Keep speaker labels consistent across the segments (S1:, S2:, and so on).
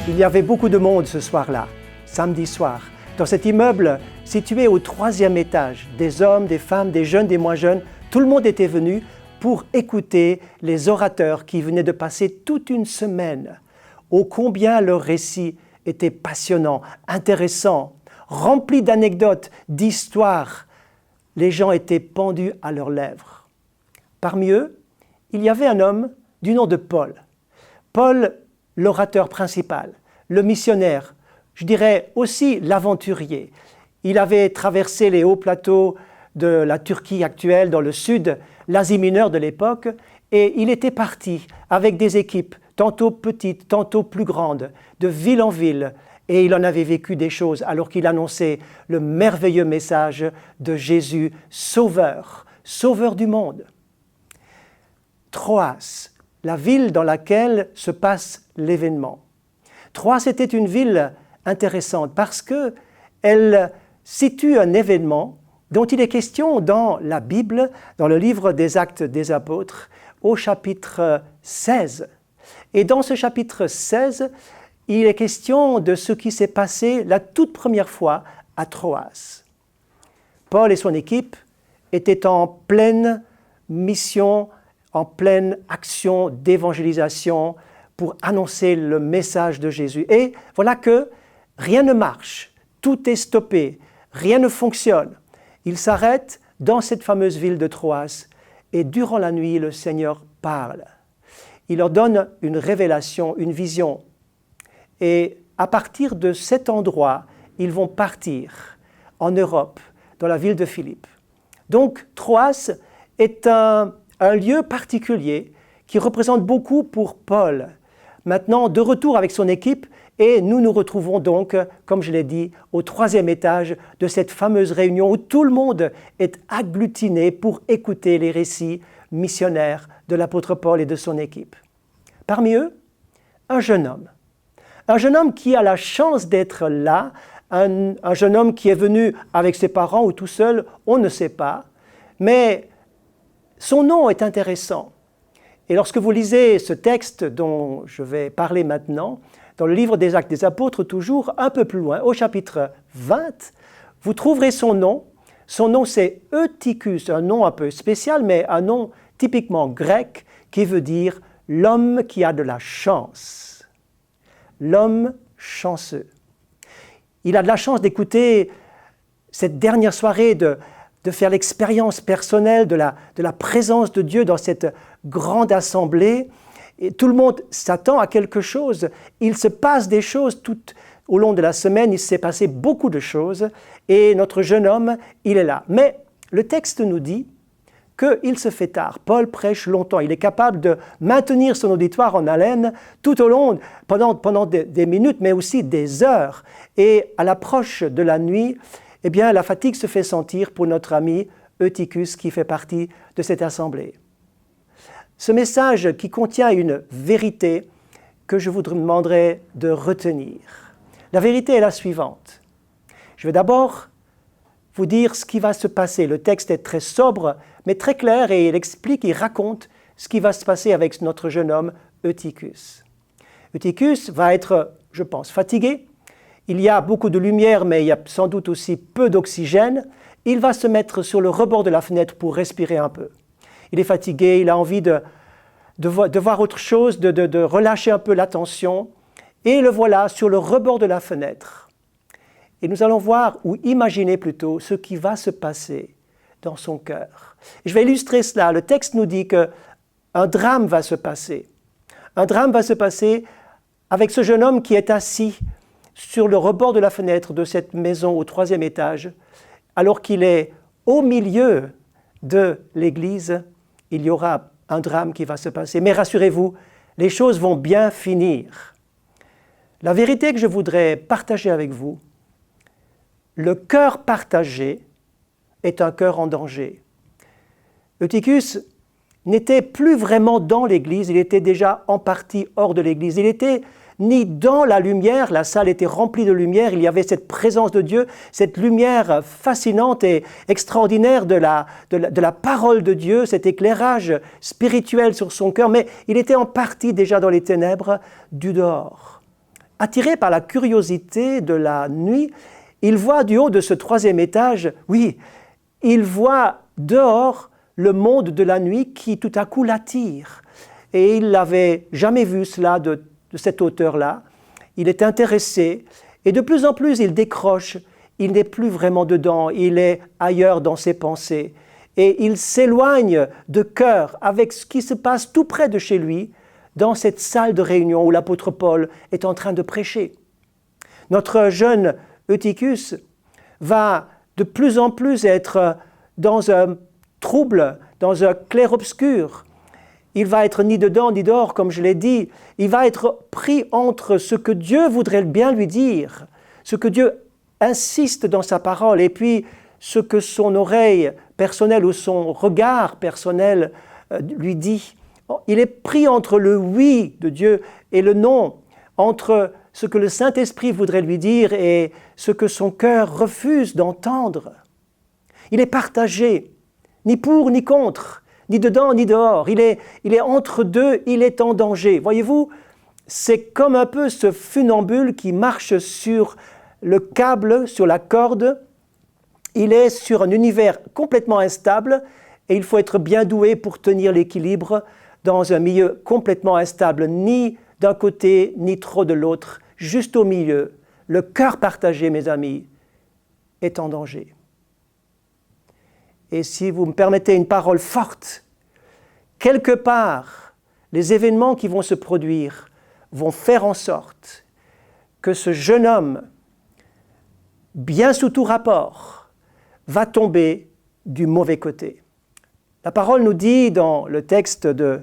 S1: Il y avait beaucoup de monde ce soir-là, samedi soir, dans cet immeuble situé au 3e étage. Des hommes, des femmes, des jeunes, des moins jeunes, tout le monde était venu pour écouter les orateurs qui venaient de passer toute une semaine. Ô combien leur récit était passionnant, intéressant, rempli d'anecdotes, d'histoires. Les gens étaient pendus à leurs lèvres. Parmi eux, il y avait un homme du nom de Paul. Paul, l'orateur principal, le missionnaire, je dirais aussi l'aventurier. Il avait traversé les hauts plateaux de la Turquie actuelle, dans le sud, l'Asie mineure de l'époque, et il était parti avec des équipes, tantôt petites, tantôt plus grandes, de ville en ville, et il en avait vécu des choses alors qu'il annonçait le merveilleux message de Jésus, sauveur, sauveur du monde. Troas, la ville dans laquelle se passe l'événement. Troas était une ville intéressante parce qu'elle situe un événement dont il est question dans la Bible, dans le livre des Actes des Apôtres, au chapitre 16. Et dans ce chapitre 16, il est question de ce qui s'est passé la toute première fois à Troas. Paul et son équipe étaient en pleine mission, en pleine action d'évangélisation pour annoncer le message de Jésus. Et voilà que rien ne marche, tout est stoppé, rien ne fonctionne. Ils s'arrêtent dans cette fameuse ville de Troas et durant la nuit, le Seigneur parle. Il leur donne une révélation, une vision. Et à partir de cet endroit, ils vont partir en Europe, dans la ville de Philippe. Donc, Troas est un lieu particulier qui représente beaucoup pour Paul. Maintenant, de retour avec son équipe, et nous nous retrouvons donc, comme je l'ai dit, au 3e étage de cette fameuse réunion où tout le monde est agglutiné pour écouter les récits missionnaires de l'apôtre Paul et de son équipe. Parmi eux, un jeune homme qui a la chance d'être là, un jeune homme qui est venu avec ses parents ou tout seul, on ne sait pas, mais son nom est intéressant. Et lorsque vous lisez ce texte dont je vais parler maintenant, dans le livre des Actes des Apôtres, toujours un peu plus loin, au chapitre 20, vous trouverez son nom. Son nom, c'est Eutychus, un nom un peu spécial, mais un nom typiquement grec qui veut dire « l'homme qui a de la chance ». L'homme chanceux. Il a de la chance d'écouter cette dernière soirée, de faire l'expérience personnelle de la présence de Dieu dans cette grande assemblée. Et tout le monde s'attend à quelque chose. Il se passe des choses tout au long de la semaine. Il s'est passé beaucoup de choses. Et notre jeune homme, il est là. Mais le texte nous dit qu'il se fait tard. Paul prêche longtemps. Il est capable de maintenir son auditoire en haleine tout au long, pendant des minutes, mais aussi des heures. Et à l'approche de la nuit, eh bien, la fatigue se fait sentir pour notre ami Eutychus qui fait partie de cette assemblée. Ce message qui contient une vérité que je vous demanderai de retenir. La vérité est la suivante. Je vais d'abord vous dire ce qui va se passer. Le texte est très sobre, mais très clair, et il raconte ce qui va se passer avec notre jeune homme Eutychus. Eutychus va être, je pense, fatigué. Il y a beaucoup de lumière, mais il y a sans doute aussi peu d'oxygène. Il va se mettre sur le rebord de la fenêtre pour respirer un peu. Il est fatigué, il a envie de voir autre chose, de relâcher un peu l'attention. Et le voilà sur le rebord de la fenêtre. Et nous allons voir, ou imaginer plutôt, ce qui va se passer dans son cœur. Et je vais illustrer cela. Le texte nous dit qu'un drame va se passer. Un drame va se passer avec ce jeune homme qui est assis sur le rebord de la fenêtre de cette maison au 3e étage, alors qu'il est au milieu de l'église. Il y aura un drame qui va se passer. Mais rassurez-vous, les choses vont bien finir. La vérité que je voudrais partager avec vous, le cœur partagé est un cœur en danger. Eutychus n'était plus vraiment dans l'église, il était déjà en partie hors de l'église. Il était ni dans la lumière. La salle était remplie de lumière, il y avait cette présence de Dieu, cette lumière fascinante et extraordinaire de la parole de Dieu, cet éclairage spirituel sur son cœur, mais il était en partie déjà dans les ténèbres du dehors. Attiré par la curiosité de la nuit, il voit du haut de ce 3e étage, oui, il voit dehors le monde de la nuit qui tout à coup l'attire. Et il n'avait jamais vu cela de cette hauteur-là. Il est intéressé et de plus en plus il décroche. Il n'est plus vraiment dedans, il est ailleurs dans ses pensées. Et il s'éloigne de cœur avec ce qui se passe tout près de chez lui, dans cette salle de réunion où l'apôtre Paul est en train de prêcher. Notre jeune Eutychus va de plus en plus être dans un trouble, dans un clair-obscur. Il va être ni dedans ni dehors, comme je l'ai dit. Il va être pris entre ce que Dieu voudrait bien lui dire, ce que Dieu insiste dans sa parole, et puis ce que son oreille personnelle ou son regard personnel lui dit. Il est pris entre le oui de Dieu et le non, entre ce que le Saint-Esprit voudrait lui dire et ce que son cœur refuse d'entendre. Il est partagé, ni pour ni contre, ni dedans ni dehors. Il est entre deux, il est en danger. Voyez-vous, c'est comme un peu ce funambule qui marche sur le câble, sur la corde. Il est sur un univers complètement instable et il faut être bien doué pour tenir l'équilibre dans un milieu complètement instable, ni d'un côté, ni trop de l'autre, juste au milieu. Le cœur partagé, mes amis, est en danger. Et si vous me permettez une parole forte, quelque part, les événements qui vont se produire vont faire en sorte que ce jeune homme, bien sous tout rapport, va tomber du mauvais côté. La parole nous dit dans le texte de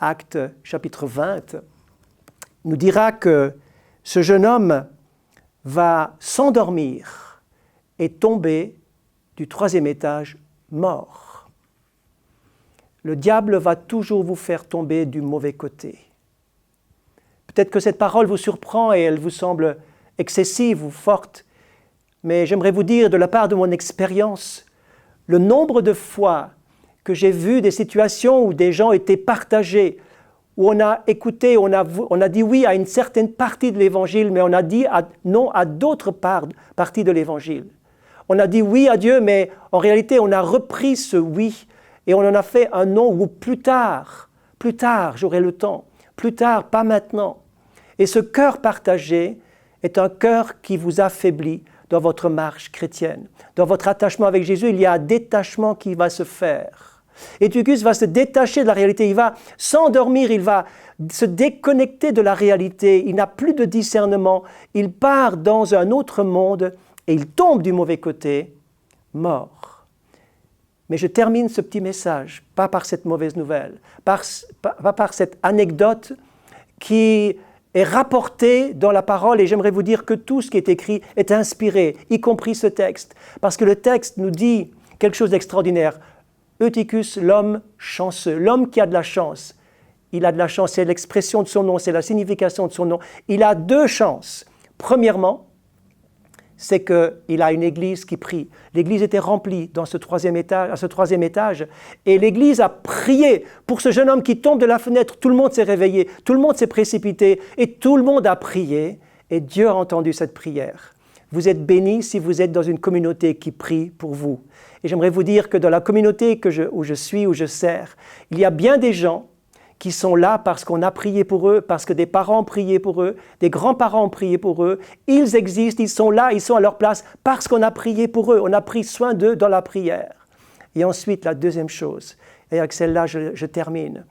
S1: Actes chapitre 20, nous dira que ce jeune homme va s'endormir et tomber du 3e étage mort. Le diable va toujours vous faire tomber du mauvais côté. Peut-être que cette parole vous surprend et elle vous semble excessive ou forte, mais j'aimerais vous dire de la part de mon expérience, le nombre de fois que j'ai vu des situations où des gens étaient partagés, où on a écouté, on a dit oui à une certaine partie de l'Évangile, mais on a dit non à d'autres parties de l'Évangile. On a dit oui à Dieu, mais en réalité, on a repris ce oui et on en a fait un non ou plus tard, j'aurai le temps, plus tard, pas maintenant. Et ce cœur partagé est un cœur qui vous affaiblit dans votre marche chrétienne. Dans votre attachement avec Jésus, il y a un détachement qui va se faire. Eutychus va se détacher de la réalité, il va s'endormir, il va se déconnecter de la réalité, il n'a plus de discernement, il part dans un autre monde et il tombe du mauvais côté, mort. Mais je termine ce petit message, pas par cette mauvaise nouvelle, pas par cette anecdote qui est rapportée dans la parole, et j'aimerais vous dire que tout ce qui est écrit est inspiré, y compris ce texte, parce que le texte nous dit quelque chose d'extraordinaire. Eutychus, l'homme chanceux, l'homme qui a de la chance. Il a de la chance, c'est l'expression de son nom, c'est la signification de son nom. Il a 2 chances. Premièrement, c'est qu'il a une église qui prie. L'église était remplie dans à ce 3e étage, et l'église a prié pour ce jeune homme qui tombe de la fenêtre. Tout le monde s'est réveillé, tout le monde s'est précipité, et tout le monde a prié, et Dieu a entendu cette prière. Vous êtes bénis si vous êtes dans une communauté qui prie pour vous. Et j'aimerais vous dire que dans la communauté où je suis, où je sers, il y a bien des gens qui sont là parce qu'on a prié pour eux, parce que des parents ont prié pour eux, des grands-parents ont prié pour eux. Ils existent, ils sont là, ils sont à leur place parce qu'on a prié pour eux. On a pris soin d'eux dans la prière. Et ensuite, la deuxième chose, et avec celle-là, je termine.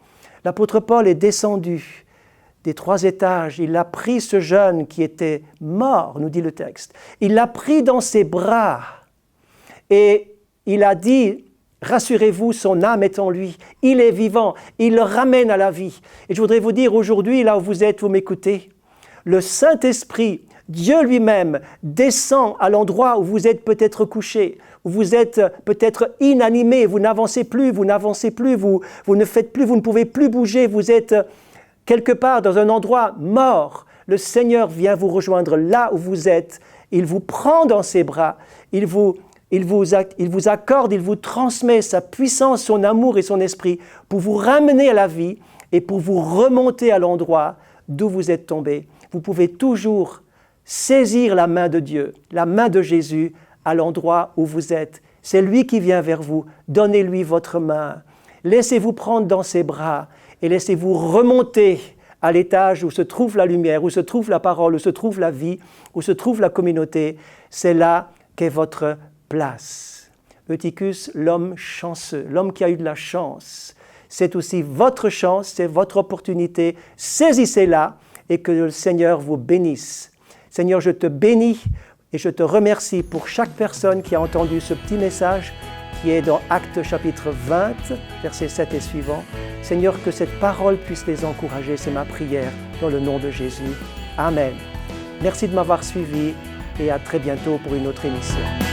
S1: L'apôtre Paul est descendu des 3 étages. Il a pris ce jeune qui était mort, nous dit le texte. Il l'a pris dans ses bras et il a dit, rassurez-vous, son âme est en lui. Il est vivant. Il le ramène à la vie. Et je voudrais vous dire aujourd'hui, là où vous êtes, vous m'écoutez, le Saint-Esprit, Dieu lui-même, descend à l'endroit où vous êtes peut-être couché, où vous êtes peut-être inanimé, vous n'avancez plus, vous ne faites plus, vous ne pouvez plus bouger, vous êtes quelque part dans un endroit mort. Le Seigneur vient vous rejoindre là où vous êtes. Il vous prend dans ses bras. Il vous accorde, il vous transmet sa puissance, son amour et son esprit pour vous ramener à la vie et pour vous remonter à l'endroit d'où vous êtes tombé. Vous pouvez toujours saisir la main de Dieu, la main de Jésus à l'endroit où vous êtes. C'est lui qui vient vers vous. Donnez-lui votre main. Laissez-vous prendre dans ses bras et laissez-vous remonter à l'étage où se trouve la lumière, où se trouve la parole, où se trouve la vie, où se trouve la communauté. C'est là qu'est votre place. Eutychus, l'homme chanceux, l'homme qui a eu de la chance. C'est aussi votre chance, c'est votre opportunité. Saisissez-la et que le Seigneur vous bénisse. Seigneur, je te bénis et je te remercie pour chaque personne qui a entendu ce petit message qui est dans Actes chapitre 20, versets 7 et suivants. Seigneur, que cette parole puisse les encourager, c'est ma prière dans le nom de Jésus. Amen. Merci de m'avoir suivi et à très bientôt pour une autre émission.